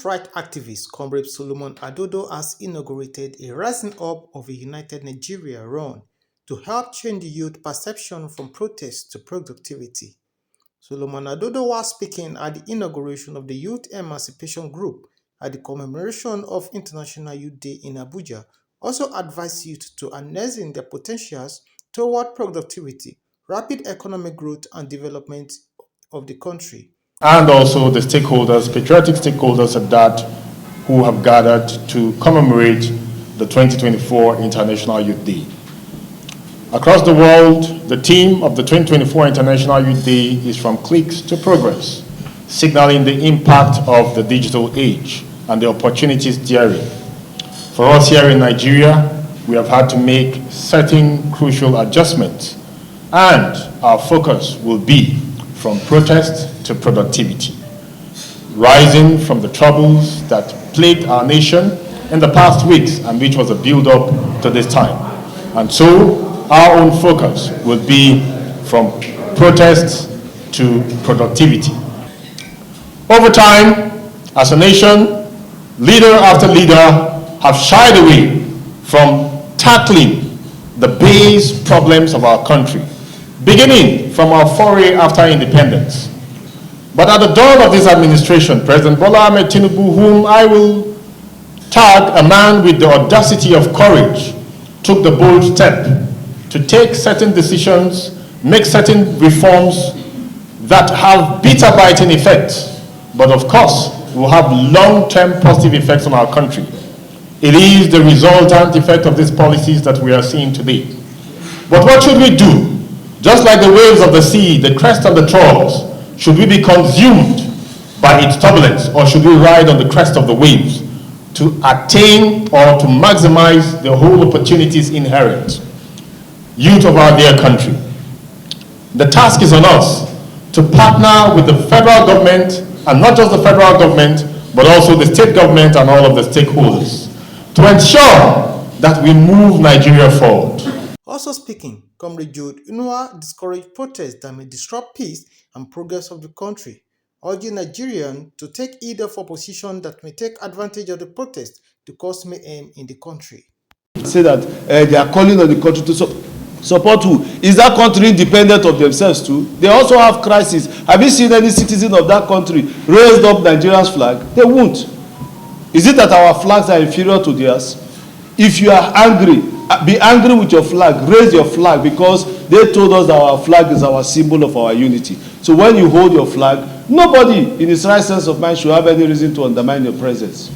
youth rights activist Comrade Solomon Adodo has inaugurated a Rising Up of a United Nigeria run to help change the youth perception from protest to productivity. Solomon Adodo was speaking at the inauguration of the Youth Emancipation Group at the commemoration of International Youth Day in Abuja, also advised youth to harnessing their potentials toward productivity, rapid economic growth and development of the country. And also the stakeholders, patriotic stakeholders at that, who have gathered to commemorate the 2024 International Youth Day. Across the world, the theme of the 2024 International Youth Day is From Clicks to Progress, signaling the impact of the digital age and the opportunities therein. For us here in Nigeria, we have had to make certain crucial adjustments, and our focus will be from protest to productivity, rising from the troubles that plagued our nation in the past weeks and which was a build-up to this time. And so our own focus will be from protest to productivity. Over time, as a nation, leader after leader have shied away from tackling the base problems of our country, beginning from our foray after independence. But at the dawn of this administration, President Bola Ahmed Tinubu, whom I will tag a man with the audacity of courage, took the bold step to take certain decisions, make certain reforms that have bitter biting effects, but of course will have long-term positive effects on our country. It is the resultant effect of these policies that we are seeing today. But what should we do? Just like the waves of the sea, the crest and the troughs, should we be consumed by its turbulence, or should we ride on the crest of the waves to attain or to maximize the whole opportunities inherent? Youth of our dear country, the task is on us to partner with the federal government, and not just the federal government, but also the state government and all of the stakeholders, to ensure that we move Nigeria forward. Also speaking, Comrade Jude Inuwa discouraged protests that may disrupt peace and progress of the country, urging Nigerians to take heed of opposition that may take advantage of the protest to cause mayhem in the country. Say that they are calling on the country to support who? Is that country independent of themselves too? They also have crisis. Have you seen any citizen of that country raised up Nigeria's flag? They won't. Is it that our flags are inferior to theirs? If you are angry, be angry with your flag, raise your flag, because they told us that our flag is our symbol of our unity. So when you hold your flag, nobody in his right sense of mind should have any reason to undermine your presence.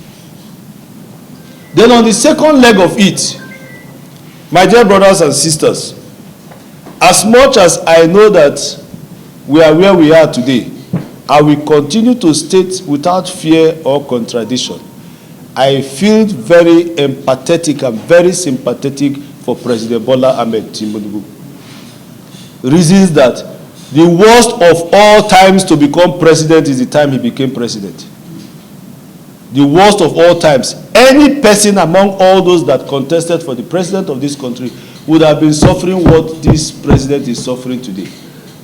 Then on the second leg of it, my dear brothers and sisters, as much as I know that we are where we are today, I will continue to state without fear or contradiction, I feel very empathetic and very sympathetic for President Bola Ahmed Tinubu. Reasons that the worst of all times to become president is the time he became president. The worst of all times. Any person among all those that contested for the president of this country would have been suffering what this president is suffering today.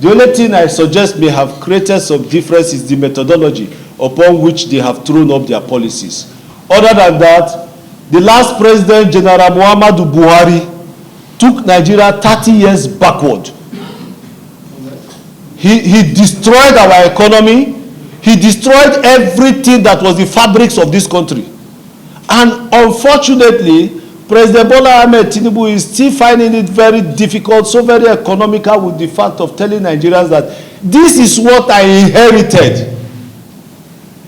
The only thing I suggest may have created some difference is the methodology upon which they have thrown up their policies. Other than that, the last president, General Muhammadu Buhari, took Nigeria 30 years backward. He destroyed our economy. He destroyed everything that was the fabrics of this country. And unfortunately, President Bola Ahmed Tinubu is still finding it very difficult, so very economical, with the fact of telling Nigerians that this is what I inherited.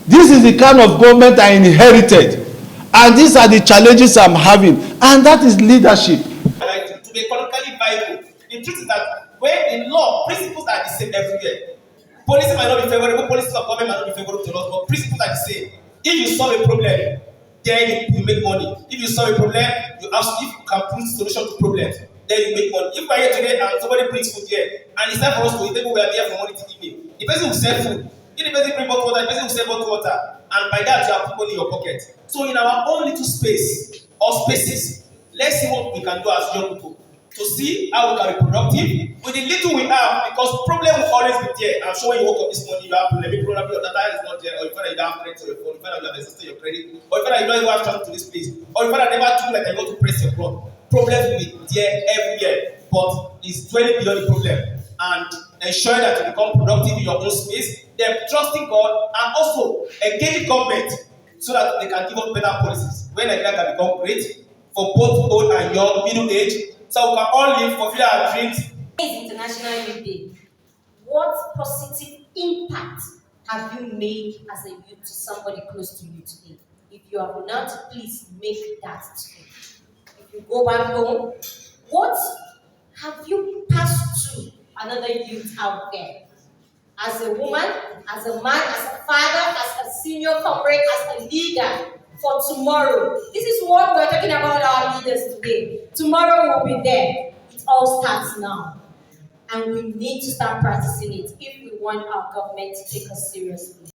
This is the kind of government I inherited. And these are the challenges I'm having. And that is leadership. To be economically viable. The truth is that when in law, principles are the same everywhere. Policies might not be favorable, policies of government might not be favorable to us, but principles are the same. If you solve a problem, then you make money. If you solve a problem, you can bring solution to problems, then you make money. If we're here today and somebody brings food here, and it's time for us to eat, maybe we are here for money to evening, the person will sell food. If the person bring bottled water, the person will sell bottled water, and by that you have put money in your pocket. So in our own little space or spaces, let's see what we can do as young people. to see how we can be productive with the little we have, because problem will always be there. I'm sure when you woke up this morning, you have problem. Maybe probably your data is not there, or you find that you don't have credit on your phone, you find out you have exhausted your credit, or you find that you don't even have time to this place, or you find that never took like I go to press your phone. Problems will be there everywhere, but it's 20 billion the problem. And ensuring that you become productive in your own space, then trusting God, and also engaging government so that they can give us better policies. When Nigeria can become great for both old and young, middle age, so we can all live, fulfill our dreams. It's International Youth Day. What positive impact have you made as a youth to somebody close to you today? If you have not, please make that today. If you go back home, what have you passed to another youth out there? As a woman, as a man, as a father, as a senior comrade, as a leader for tomorrow. This is what we're talking about our leaders today. Tomorrow will be there. It all starts now. And we need to start practicing it if we want our government to take us seriously.